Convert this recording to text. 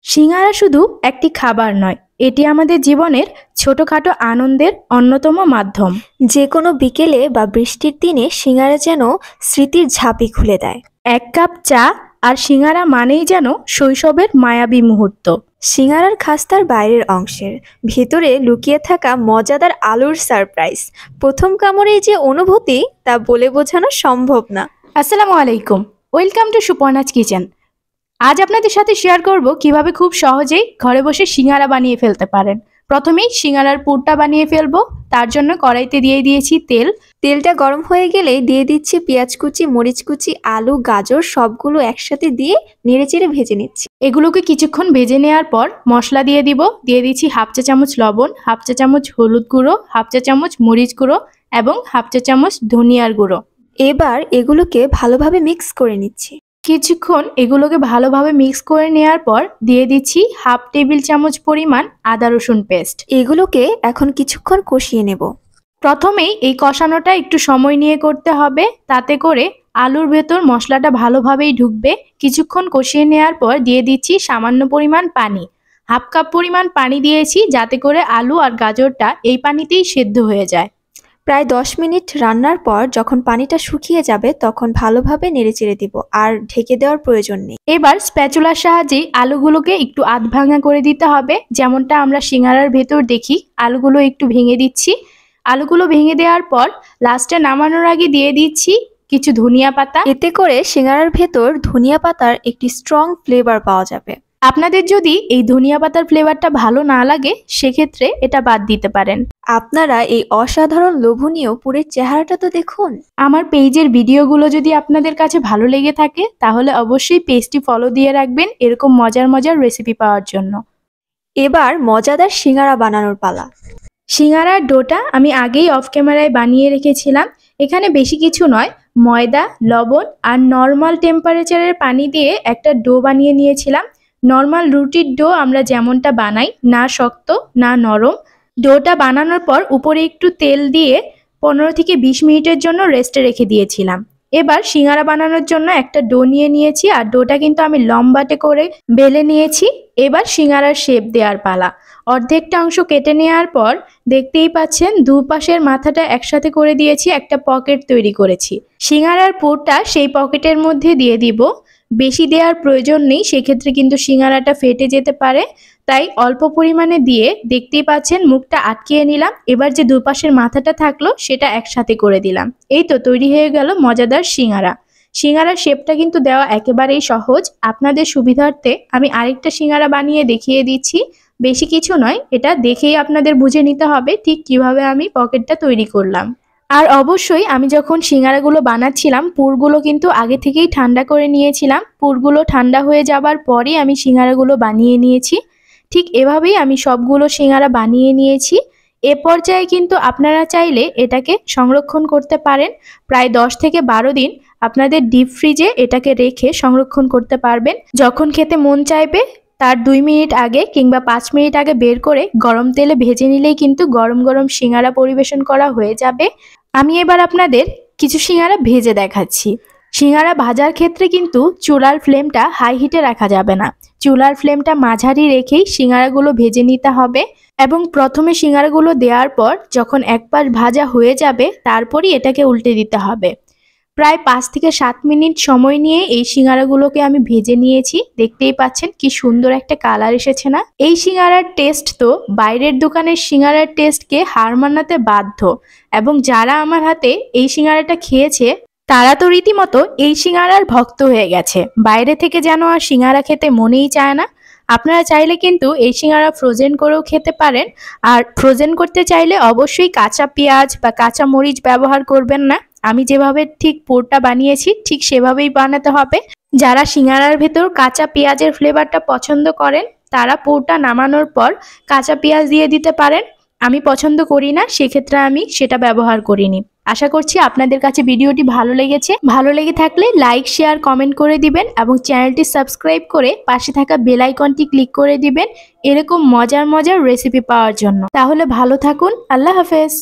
সিঙ্গারা শুধু একটি খাবার নয়, এটি আমাদের জীবনের ছোটখাটো আনন্দের অন্যতম মাধ্যম। যে কোনো বিকেলে বা বৃষ্টির দিনে সিঙ্গারা যেন স্মৃতির ঝাঁপি খুলে দেয়। এক কাপ চা আর সিঙ্গারা মানেই যেন শৈশবের মায়াবী মুহূর্ত। সিঙ্গারার খাস্তার বাইরের অংশের ভেতরে লুকিয়ে থাকা মজাদার আলুর সারপ্রাইজ, প্রথম কামড়েই যে অনুভূতি তা বলে বোঝানো সম্ভব না। আসসালামু আলাইকুম, ওয়েলকাম টু সুপর্ণাজ কিচেন। আজ আপনাদের সাথে শেয়ার করব কিভাবে খুব সহজেই ঘরে বসে সিঙ্গারা বানিয়ে ফেলতে পারেন। প্রথমেই সিঙ্গারার পুরটা বানিয়ে ফেলবো। তার জন্য কড়াইতে দিয়ে দিয়েছি তেল। তেলটা গরম হয়ে গেলে দিয়ে দিচ্ছি পেঁয়াজ কুচি, মরিচ কুচি, আলু, গাজর সবগুলো একসাথে দিয়ে নেড়েচেড়ে ভেজে নিচ্ছি। এগুলোকে কিছুক্ষণ ভেজে নেওয়ার পর মশলা দিয়ে দিচ্ছি হাফ চা চামচ লবণ, হাফ চা চামচ হলুদ গুঁড়ো, হাফ চা চামচ মরিচ গুঁড়ো এবং হাফ চা চামচ ধনিয়ার গুঁড়ো। এবার এগুলোকে ভালোভাবে মিক্স করে নিচ্ছি। কিছুক্ষণ এগুলোকে ভালোভাবে মিক্স করে নেওয়ার পর দিয়ে দিচ্ছি হাফ টেবিল চামচ পরিমাণ আদা রসুন পেস্ট। এগুলোকে এখন কিছুক্ষণ কষিয়ে নেব। প্রথমেই এই কষানোটা একটু সময় নিয়ে করতে হবে, তাতে করে আলুর ভেতর মশলাটা ভালোভাবেই ঢুকবে। কিছুক্ষণ কষিয়ে নেওয়ার পর দিয়ে দিচ্ছি সামান্য পরিমাণ পানি, হাফ কাপ পরিমাণ পানি দিয়েছি, যাতে করে আলু আর গাজরটা এই পানিতেই সেদ্ধ হয়ে যায়। প্রায় 10 মিনিট রান্নার পর যখন পানিটা শুকিয়ে যাবে তখন ভালোভাবে নেড়েচেড়ে দিব, আর ঢেকে দেওয়ার প্রয়োজন নেই। এবার স্প্যাচুলার সাহায্যে আলুগুলোকে একটু আধ ভাঙা করে দিতে হবে, যেমনটা আমরা সিঙ্গারার ভেতর দেখি। আলুগুলো একটু ভেঙে দিচ্ছি। আলুগুলো ভেঙে দেওয়ার পর লাস্টে নামানোর আগে দিয়ে দিচ্ছি কিছু ধনিয়া পাতা। এতে করে সিঙ্গারার ভেতর ধনিয়া পাতার একটি স্ট্রং ফ্লেভার পাওয়া যাবে। আপনাদের যদি এই ধনিয়া পাতার ফ্লেভারটা ভালো না লাগে, সেক্ষেত্রে এটা বাদ দিতে পারেন। আপনারা এই অসাধারণ লোভনীয় পুরের চেহারাটা তো দেখুন। আমার পেজের ভিডিওগুলো যদি আপনাদের কাছে ভালো লেগে থাকে, তাহলে অবশ্যই পেজটি ফলো দিয়ে রাখবেন এরকম মজার মজার রেসিপি পাওয়ার জন্য। এবার মজাদার সিঙ্গারা বানানোর পালা। সিঙ্গারার ডোটা আমি আগেই অফ ক্যামেরায় বানিয়ে রেখেছিলাম। এখানে বেশি কিছু নয়, ময়দা, লবণ আর নর্মাল টেম্পারেচারের পানি দিয়ে একটা ডো বানিয়ে নিয়েছিলাম। নর্মাল রুটির ডো আমরা যেমনটা বানাই, না শক্ত না নরম। ডোটা বানানোর পর উপরে একটু তেল দিয়ে 15 থেকে 20 মিনিটের জন্য রেস্টে রেখে দিয়েছিলাম। এবার সিঙ্গারা বানানোর জন্য একটা ডো নিয়ে নিয়েছি, আর ডোটা কিন্তু আমি লম্বাটে করে বেলে নিয়েছি। এবার সিঙ্গারার শেপ দেওয়ার পালা। অর্ধেকটা অংশ কেটে নেওয়ার পর দেখতেই পাচ্ছেন দুপাশের মাথাটা একসাথে করে দিয়েছি, একটা পকেট তৈরি করেছি। সিঙ্গারার পুরটা সেই পকেটের মধ্যে দিয়ে দিব। বেশি দেওয়ার প্রয়োজন নেই, সেক্ষেত্রে কিন্তু সিঙ্গারাটা ফেটে যেতে পারে। তাই অল্প পরিমাণে দিয়ে দেখতেই পাচ্ছেন মুখটা আটকিয়ে নিলাম। এবার যে দুপাশের মাথাটা থাকলো সেটা একসাথে করে দিলাম। এই তো তৈরি হয়ে গেল মজাদার সিঙ্গারা। সিঙ্গারার শেপটা কিন্তু দেওয়া একেবারেই সহজ। আপনাদের সুবিধার্থে আমি আরেকটা সিঙ্গারা বানিয়ে দেখিয়ে দিচ্ছি। বেশি কিছু নয়, এটা দেখেই আপনাদের বুঝে নিতে হবে ঠিক কিভাবে আমি পকেটটা তৈরি করলাম। আর অবশ্যই আমি যখন সিঙ্গারাগুলো বানাচ্ছিলাম, পুরগুলো কিন্তু আগে থেকেই ঠান্ডা করে নিয়েছিলাম। পুরগুলো ঠান্ডা হয়ে যাবার পরই আমি সিঙ্গারাগুলো বানিয়ে নিয়েছি। ঠিক এভাবেই আমি সবগুলো সিঙ্গারা বানিয়ে নিয়েছি। এ পর্যায়ে কিন্তু আপনারা চাইলে এটাকে সংরক্ষণ করতে পারেন। প্রায় 10 থেকে 12 দিন আপনাদের ডিপ ফ্রিজে এটাকে রেখে সংরক্ষণ করতে পারবেন। যখন খেতে মন চাইবে তার 2 মিনিট আগে কিংবা 5 মিনিট আগে বের করে গরম তেলে ভেজে নিলেই কিন্তু গরম গরম সিঙ্গারা পরিবেশন করা হয়ে যাবে। আমি এবার আপনাদের কিছু সিঙ্গারা ভেজে দেখাচ্ছি। সিঙ্গারা ভাজার ক্ষেত্রে কিন্তু চুলার ফ্লেমটা হাই হিটে রাখা যাবে না। চুলার ফ্লেমটা মাঝারি রেখেই সিঙ্গারাগুলো ভেজে নিতে হবে, এবং প্রথমে সিঙ্গারাগুলো দেওয়ার পর যখন এক পাশ ভাজা হয়ে যাবে তারপরই এটাকে উল্টে দিতে হবে। প্রায় 5 থেকে 7 মিনিট সময় নিয়ে এই সিঙ্গারাগুলোকে আমি ভেজে নিয়েছি। দেখতেই পাচ্ছেন কি সুন্দর একটা কালার এসেছে না? এই সিঙ্গারার টেস্ট তো বাইরের দোকানের সিঙ্গারার টেস্টকে হার মানাতে বাধ্য, এবং যারা আমার হাতে এই সিঙ্গারাটা খেয়েছে তারা তো রীতিমতো এই সিঙ্গারার ভক্ত হয়ে গেছে। বাইরে থেকে যেন আর সিঙ্গারা খেতে মনেই চায় না। আপনারা চাইলে কিন্তু এই সিঙ্গারা ফ্রোজেন করেও খেতে পারেন। আর ফ্রোজেন করতে চাইলে অবশ্যই কাঁচা পেঁয়াজ বা কাঁচা মরিচ ব্যবহার করবেন না। আমি যেভাবে ঠিক পুরটা বানিয়েছি ঠিক সেভাবেই বানাতে হবে। যারা সিঙ্গারার ভেতর কাঁচা পেঁয়াজের ফ্লেভারটা পছন্দ করেন তারা পুরটা নামানোর পর কাঁচা পেঁয়াজ দিয়ে দিতে পারেন। আমি পছন্দ করি না, সেক্ষেত্রে আমি সেটা ব্যবহার করিনি। আশা করছি আপনাদের কাছে ভিডিওটি ভালো লেগেছে। ভালো লেগে থাকলে লাইক, শেয়ার, কমেন্ট করে দিবেন এবং চ্যানেলটি সাবস্ক্রাইব করে পাশে থাকা বেল আইকনটি ক্লিক করে দিবেন এরকম মজার মজার রেসিপি পাওয়ার জন্য। তাহলে ভালো থাকুন। আল্লাহ হাফেজ।